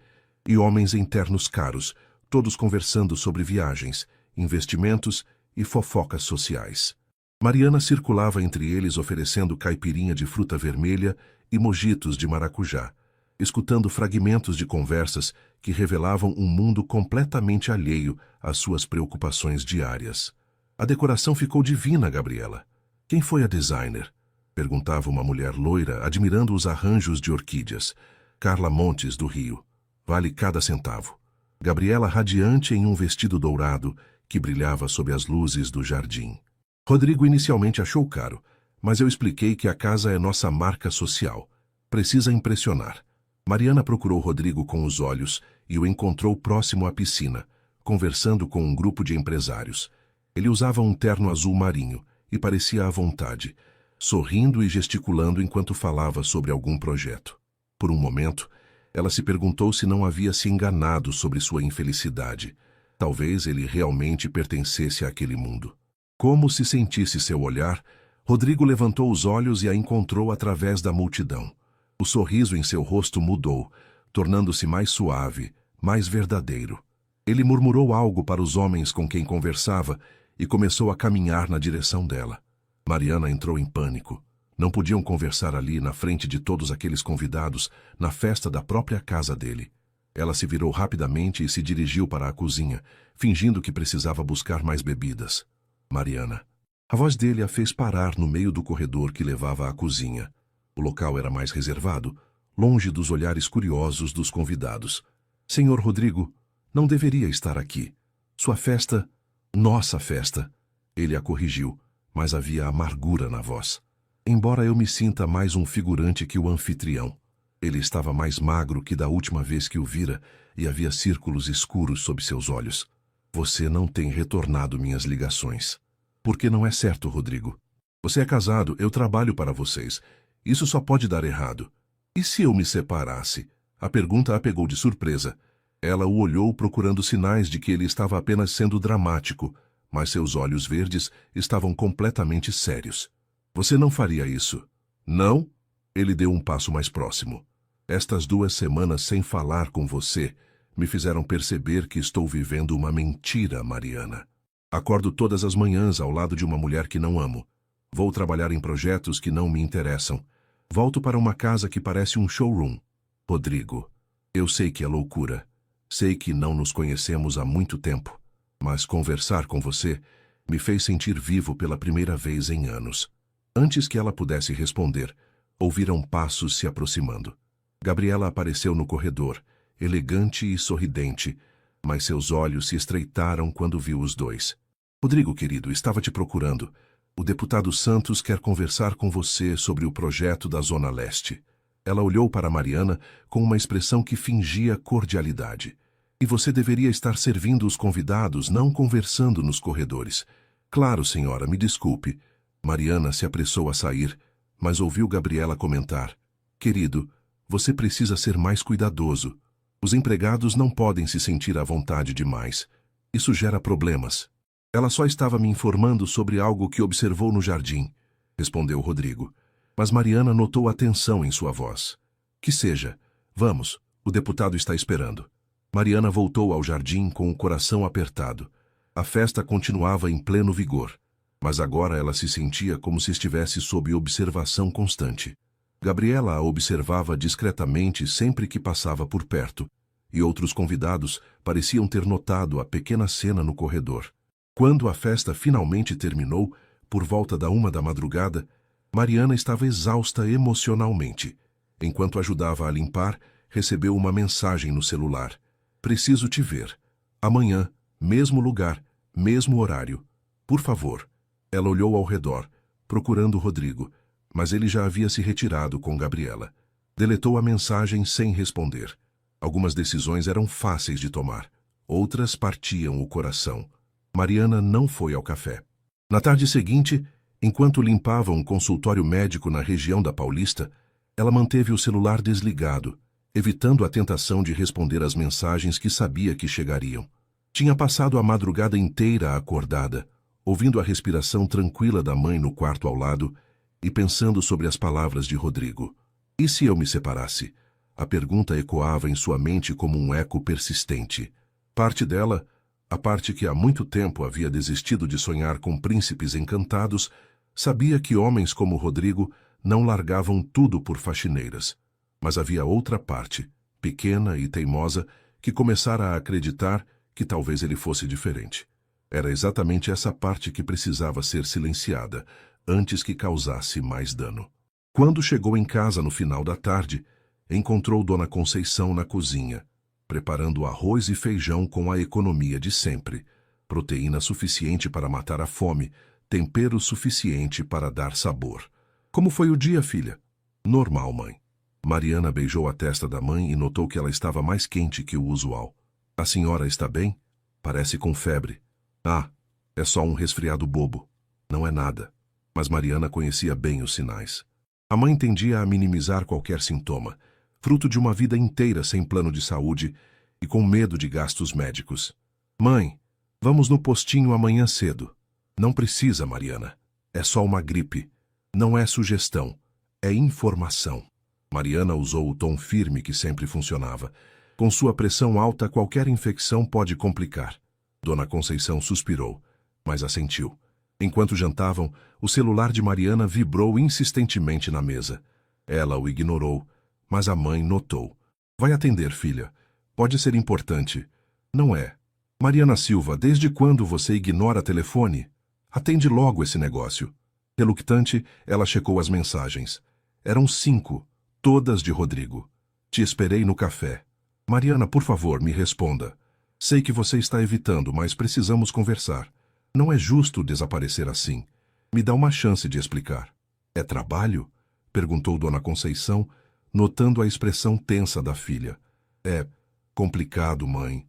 e homens em ternos caros, todos conversando sobre viagens, investimentos e fofocas sociais. Mariana circulava entre eles oferecendo caipirinha de fruta vermelha e mojitos de maracujá, escutando fragmentos de conversas que revelavam um mundo completamente alheio às suas preocupações diárias. A decoração ficou divina, Gabriela. Quem foi a designer? Perguntava uma mulher loira, admirando os arranjos de orquídeas. Carla Montes, do Rio. Vale cada centavo. Gabriela radiante em um vestido dourado que brilhava sob as luzes do jardim. Rodrigo inicialmente achou caro, mas eu expliquei que a casa é nossa marca social. Precisa impressionar. Mariana procurou Rodrigo com os olhos e o encontrou próximo à piscina, conversando com um grupo de empresários. Ele usava um terno azul marinho e parecia à vontade, sorrindo e gesticulando enquanto falava sobre algum projeto. Por um momento, ela se perguntou se não havia se enganado sobre sua infelicidade. Talvez ele realmente pertencesse àquele mundo. Como se sentisse seu olhar, Rodrigo levantou os olhos e a encontrou através da multidão. O sorriso em seu rosto mudou, tornando-se mais suave, mais verdadeiro. Ele murmurou algo para os homens com quem conversava e começou a caminhar na direção dela. Mariana entrou em pânico. Não podiam conversar ali, na frente de todos aqueles convidados, na festa da própria casa dele. Ela se virou rapidamente e se dirigiu para a cozinha, fingindo que precisava buscar mais bebidas. Mariana. A voz dele a fez parar no meio do corredor que levava à cozinha. O local era mais reservado, longe dos olhares curiosos dos convidados. Senhor Rodrigo, não deveria estar aqui. Sua festa, nossa festa. Ele a corrigiu, mas havia amargura na voz. Embora eu me sinta mais um figurante que o anfitrião. Ele estava mais magro que da última vez que o vira e havia círculos escuros sob seus olhos. Você não tem retornado minhas ligações. Porque não é certo, Rodrigo. Você é casado, eu trabalho para vocês. Isso só pode dar errado. E se eu me separasse? A pergunta a pegou de surpresa. Ela o olhou procurando sinais de que ele estava apenas sendo dramático, mas seus olhos verdes estavam completamente sérios. Você não faria isso? Não? Ele deu um passo mais próximo. Estas 2 semanas sem falar com você me fizeram perceber que estou vivendo uma mentira, Mariana. Acordo todas as manhãs ao lado de uma mulher que não amo. Vou trabalhar em projetos que não me interessam. Volto para uma casa que parece um showroom. Rodrigo, eu sei que é loucura. Sei que não nos conhecemos há muito tempo. Mas conversar com você me fez sentir vivo pela primeira vez em anos. Antes que ela pudesse responder, ouviram passos se aproximando. Gabriela apareceu no corredor, elegante e sorridente, mas seus olhos se estreitaram quando viu os dois. Rodrigo, querido, estava te procurando. O deputado Santos quer conversar com você sobre o projeto da Zona Leste. Ela olhou para Mariana com uma expressão que fingia cordialidade. E você deveria estar servindo os convidados, não conversando nos corredores. Claro, senhora, me desculpe. Mariana se apressou a sair, mas ouviu Gabriela comentar. Querido, você precisa ser mais cuidadoso. Os empregados não podem se sentir à vontade demais. Isso gera problemas. Ela só estava me informando sobre algo que observou no jardim, respondeu Rodrigo. Mas Mariana notou a tensão em sua voz. Que seja. Vamos, o deputado está esperando. Mariana voltou ao jardim com o coração apertado. A festa continuava em pleno vigor. Mas agora ela se sentia como se estivesse sob observação constante. Gabriela a observava discretamente sempre que passava por perto, e outros convidados pareciam ter notado a pequena cena no corredor. Quando a festa finalmente terminou, por volta da 1 da madrugada, Mariana estava exausta emocionalmente. Enquanto ajudava a limpar, recebeu uma mensagem no celular. Preciso te ver. Amanhã, mesmo lugar, mesmo horário. Por favor. Ela olhou ao redor, procurando Rodrigo, mas ele já havia se retirado com Gabriela. Deletou a mensagem sem responder. Algumas decisões eram fáceis de tomar. Outras partiam o coração. Mariana não foi ao café. Na tarde seguinte, enquanto limpava um consultório médico na região da Paulista, ela manteve o celular desligado, evitando a tentação de responder às mensagens que sabia que chegariam. Tinha passado a madrugada inteira acordada, ouvindo a respiração tranquila da mãe no quarto ao lado e pensando sobre as palavras de Rodrigo. E se eu me separasse? A pergunta ecoava em sua mente como um eco persistente. Parte dela, a parte que há muito tempo havia desistido de sonhar com príncipes encantados, sabia que homens como Rodrigo não largavam tudo por faxineiras. Mas havia outra parte, pequena e teimosa, que começara a acreditar que talvez ele fosse diferente. Era exatamente essa parte que precisava ser silenciada, antes que causasse mais dano. Quando chegou em casa no final da tarde, encontrou Dona Conceição na cozinha, preparando arroz e feijão com a economia de sempre, proteína suficiente para matar a fome, tempero suficiente para dar sabor. Como foi o dia, filha? Normal, mãe. Mariana beijou a testa da mãe e notou que ela estava mais quente que o usual. A senhora está bem? Parece com febre. Ah, é só um resfriado bobo. Não é nada. Mas Mariana conhecia bem os sinais. A mãe tendia a minimizar qualquer sintoma, fruto de uma vida inteira sem plano de saúde e com medo de gastos médicos. Mãe, vamos no postinho amanhã cedo. Não precisa, Mariana. É só uma gripe. Não é sugestão. É informação. Mariana usou o tom firme que sempre funcionava. Com sua pressão alta, qualquer infecção pode complicar. Dona Conceição suspirou, mas assentiu. Enquanto jantavam, o celular de Mariana vibrou insistentemente na mesa. Ela o ignorou, mas a mãe notou. Vai atender, filha. Pode ser importante. Não é. Mariana Silva, desde quando você ignora telefone? Atende logo esse negócio. Reluctante, ela checou as mensagens. Eram 5, todas de Rodrigo. Te esperei no café. Mariana, por favor, me responda. Sei que você está evitando, mas precisamos conversar. Não é justo desaparecer assim. Me dá uma chance de explicar. É trabalho? Perguntou Dona Conceição, notando a expressão tensa da filha. É complicado, mãe.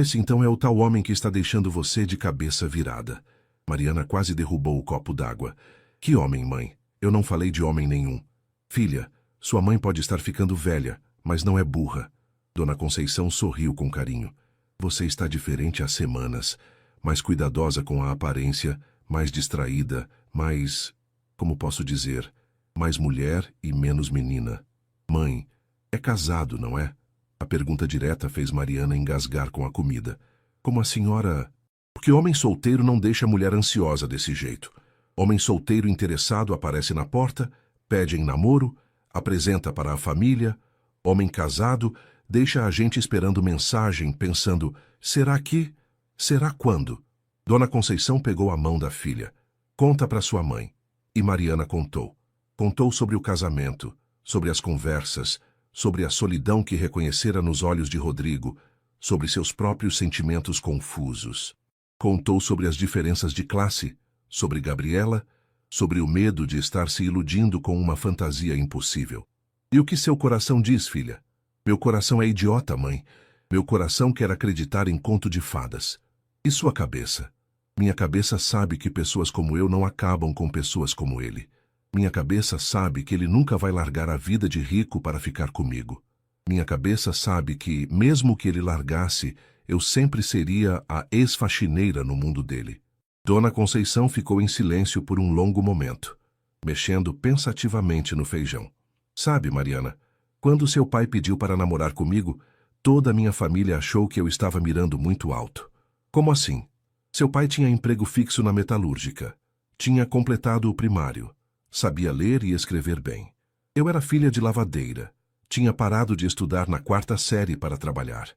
Esse então é o tal homem que está deixando você de cabeça virada. Mariana quase derrubou o copo d'água. Que homem, mãe? Eu não falei de homem nenhum. Filha, sua mãe pode estar ficando velha, mas não é burra. Dona Conceição sorriu com carinho. Você está diferente há semanas, mais cuidadosa com a aparência, mais distraída, mais, como posso dizer, mais mulher e menos menina. Mãe, é casado, não é? A pergunta direta fez Mariana engasgar com a comida. Como a senhora... Porque homem solteiro não deixa a mulher ansiosa desse jeito. Homem solteiro interessado aparece na porta, pede em namoro, apresenta para a família. Homem casado deixa a gente esperando mensagem, pensando, será que? Será quando? Dona Conceição pegou a mão da filha. Conta para sua mãe. E Mariana contou. Contou sobre o casamento, sobre as conversas, sobre a solidão que reconhecera nos olhos de Rodrigo, sobre seus próprios sentimentos confusos. Contou sobre as diferenças de classe, sobre Gabriela, sobre o medo de estar se iludindo com uma fantasia impossível. E o que seu coração diz, filha? Meu coração é idiota, mãe. Meu coração quer acreditar em conto de fadas. E sua cabeça? Minha cabeça sabe que pessoas como eu não acabam com pessoas como ele. Minha cabeça sabe que ele nunca vai largar a vida de rico para ficar comigo. Minha cabeça sabe que, mesmo que ele largasse, eu sempre seria a ex-faxineira no mundo dele. Dona Conceição ficou em silêncio por um longo momento, mexendo pensativamente no feijão. Sabe, Mariana, quando seu pai pediu para namorar comigo, toda a minha família achou que eu estava mirando muito alto. Como assim? Seu pai tinha emprego fixo na metalúrgica. Tinha completado o primário. Sabia ler e escrever bem. Eu era filha de lavadeira. Tinha parado de estudar na 4ª série para trabalhar.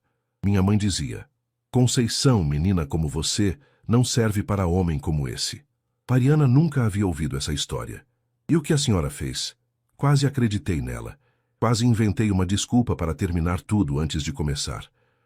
Minha mãe dizia: Conceição, menina como você, não serve para homem como esse. Mariana nunca havia ouvido essa história. E o que a senhora fez? Quase acreditei nela. Quase inventei uma desculpa para terminar tudo antes de começar.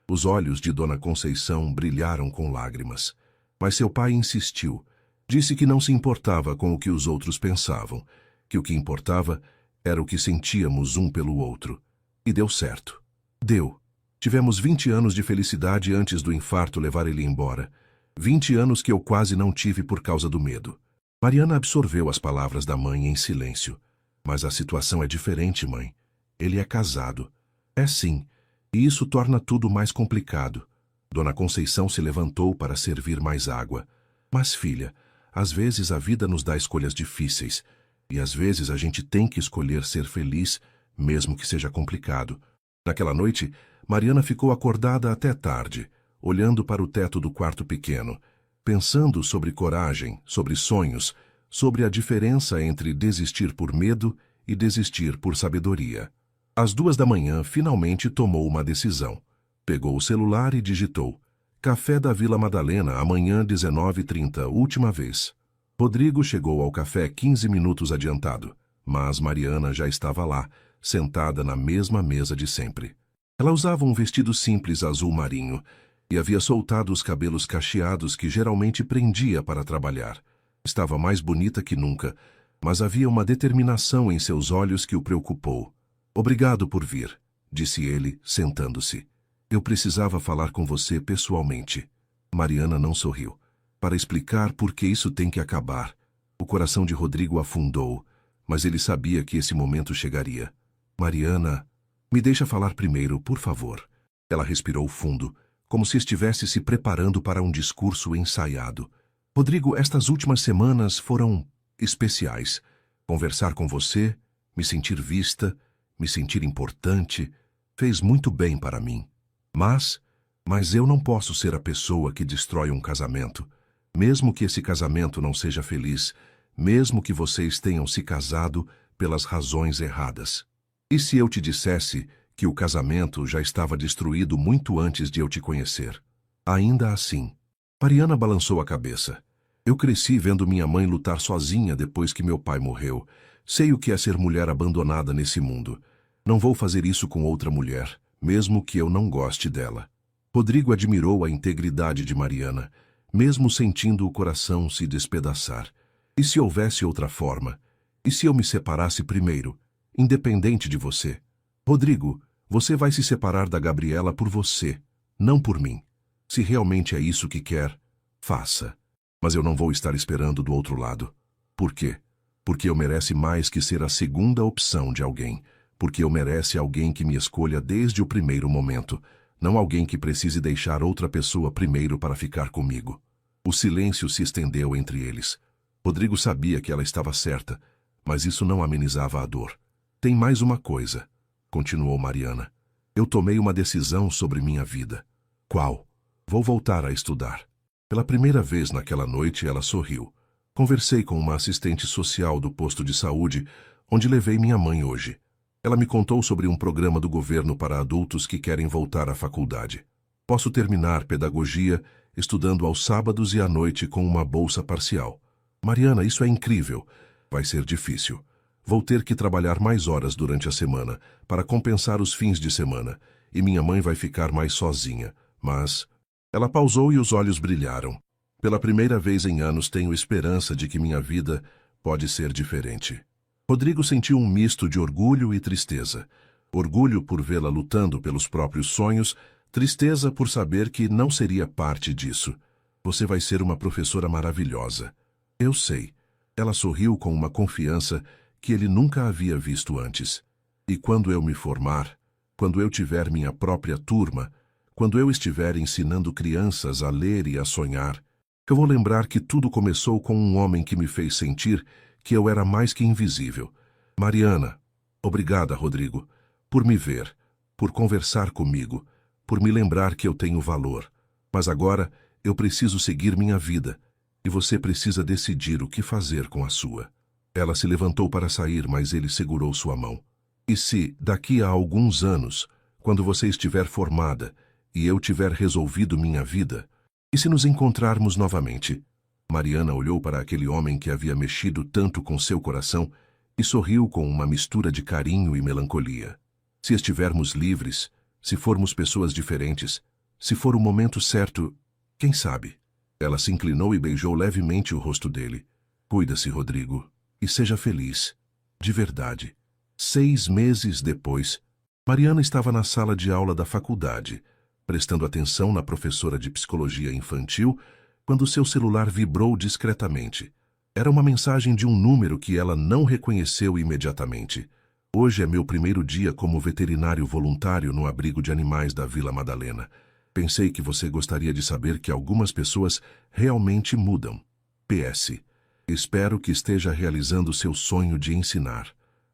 Os olhos de Dona Conceição brilharam com lágrimas. Mas seu pai insistiu. Disse que não se importava com o que os outros pensavam, que o que importava era o que sentíamos um pelo outro. E deu certo. Deu. Tivemos 20 anos de felicidade antes do infarto levar ele embora. 20 anos que eu quase não tive por causa do medo. Mariana absorveu as palavras da mãe em silêncio. Mas a situação é diferente, mãe. Ele é casado. É sim. E isso torna tudo mais complicado. Dona Conceição se levantou para servir mais água. Mas, filha, às vezes a vida nos dá escolhas difíceis. E às vezes a gente tem que escolher ser feliz, mesmo que seja complicado. Naquela noite, Mariana ficou acordada até tarde, olhando para o teto do quarto pequeno, pensando sobre coragem, sobre sonhos, sobre a diferença entre desistir por medo e desistir por sabedoria. Às 2 da manhã, finalmente tomou uma decisão. Pegou o celular e digitou: Café da Vila Madalena, amanhã 19h30, última vez. Rodrigo chegou ao café 15 minutos adiantado, mas Mariana já estava lá, sentada na mesma mesa de sempre. Ela usava um vestido simples azul marinho e havia soltado os cabelos cacheados que geralmente prendia para trabalhar. Estava mais bonita que nunca, mas havia uma determinação em seus olhos que o preocupou. Obrigado por vir, disse ele, sentando-se. Eu precisava falar com você pessoalmente. Mariana não sorriu. Para explicar por que isso tem que acabar. O coração de Rodrigo afundou, mas ele sabia que esse momento chegaria. Mariana, me deixa falar primeiro, por favor. Ela respirou fundo, como se estivesse se preparando para um discurso ensaiado. Rodrigo, estas últimas semanas foram especiais. Conversar com você, me sentir vista, me sentir importante, fez muito bem para mim. Mas eu não posso ser a pessoa que destrói um casamento. Mesmo que esse casamento não seja feliz, mesmo que vocês tenham se casado pelas razões erradas. E se eu te dissesse que o casamento já estava destruído muito antes de eu te conhecer? Ainda assim. Mariana balançou a cabeça. Eu cresci vendo minha mãe lutar sozinha depois que meu pai morreu. Sei o que é ser mulher abandonada nesse mundo. Não vou fazer isso com outra mulher, mesmo que eu não goste dela. Rodrigo admirou a integridade de Mariana, mesmo sentindo o coração se despedaçar. E se houvesse outra forma? E se eu me separasse primeiro, independente de você? Rodrigo, você vai se separar da Gabriela por você, não por mim. Se realmente é isso que quer, faça. Mas eu não vou estar esperando do outro lado. Por quê? Porque eu merece mais que ser a segunda opção de alguém. Porque eu merece alguém que me escolha desde o primeiro momento. Não alguém que precise deixar outra pessoa primeiro para ficar comigo. O silêncio se estendeu entre eles. Rodrigo sabia que ela estava certa, mas isso não amenizava a dor. Tem mais uma coisa, continuou Mariana. Eu tomei uma decisão sobre minha vida. Qual? Vou voltar a estudar. Pela primeira vez naquela noite ela sorriu. Conversei com uma assistente social do posto de saúde, onde levei minha mãe hoje. Ela me contou sobre um programa do governo para adultos que querem voltar à faculdade. Posso terminar pedagogia estudando aos sábados e à noite com uma bolsa parcial. Mariana, isso é incrível. Vai ser difícil. Vou ter que trabalhar mais horas durante a semana para compensar os fins de semana, e minha mãe vai ficar mais sozinha. Mas... Ela pausou e os olhos brilharam. Pela primeira vez em anos tenho esperança de que minha vida pode ser diferente. Rodrigo sentiu um misto de orgulho e tristeza. Orgulho por vê-la lutando pelos próprios sonhos, tristeza por saber que não seria parte disso. Você vai ser uma professora maravilhosa. Eu sei. Ela sorriu com uma confiança que ele nunca havia visto antes. E quando eu me formar, quando eu tiver minha própria turma, quando eu estiver ensinando crianças a ler e a sonhar, eu vou lembrar que tudo começou com um homem que me fez sentir que eu era mais que invisível. Mariana, obrigada, Rodrigo, por me ver, por conversar comigo, por me lembrar que eu tenho valor. Mas agora eu preciso seguir minha vida. e você precisa decidir o que fazer com a sua. Ela se levantou para sair, mas ele segurou sua mão. E se, daqui a alguns anos, quando você estiver formada e eu tiver resolvido minha vida, e se nos encontrarmos novamente? Mariana olhou para aquele homem que havia mexido tanto com seu coração e sorriu com uma mistura de carinho e melancolia. Se estivermos livres, se formos pessoas diferentes, se for o momento certo, quem sabe? Ela se inclinou e beijou levemente o rosto dele. Cuida-se, Rodrigo, e seja feliz. De verdade. 6 meses depois, Mariana estava na sala de aula da faculdade, prestando atenção na professora de psicologia infantil, quando seu celular vibrou discretamente. Era uma mensagem de um número que ela não reconheceu imediatamente. Hoje é meu primeiro dia como veterinário voluntário no abrigo de animais da Vila Madalena. Pensei que você gostaria de saber que algumas pessoas realmente mudam. PS. Espero que esteja realizando seu sonho de ensinar.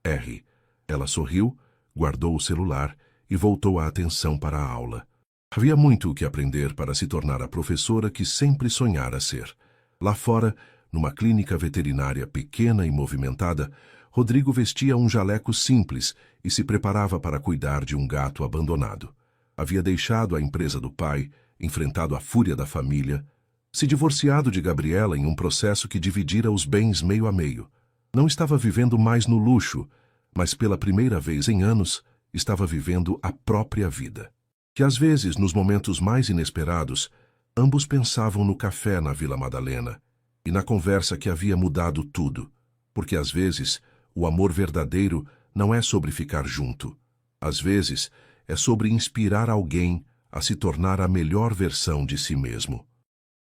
R. Ela sorriu, guardou o celular e voltou a atenção para a aula. Havia muito o que aprender para se tornar a professora que sempre sonhara ser. Lá fora, numa clínica veterinária pequena e movimentada, Rodrigo vestia um jaleco simples e se preparava para cuidar de um gato abandonado. Havia deixado a empresa do pai, enfrentado a fúria da família, se divorciado de Gabriela em um processo que dividira os bens meio a meio. Não estava vivendo mais no luxo, mas pela primeira vez em anos, estava vivendo a própria vida. Que às vezes, nos momentos mais inesperados, ambos pensavam no café na Vila Madalena e na conversa que havia mudado tudo, porque às vezes o amor verdadeiro não é sobre ficar junto. Às vezes é sobre inspirar alguém a se tornar a melhor versão de si mesmo.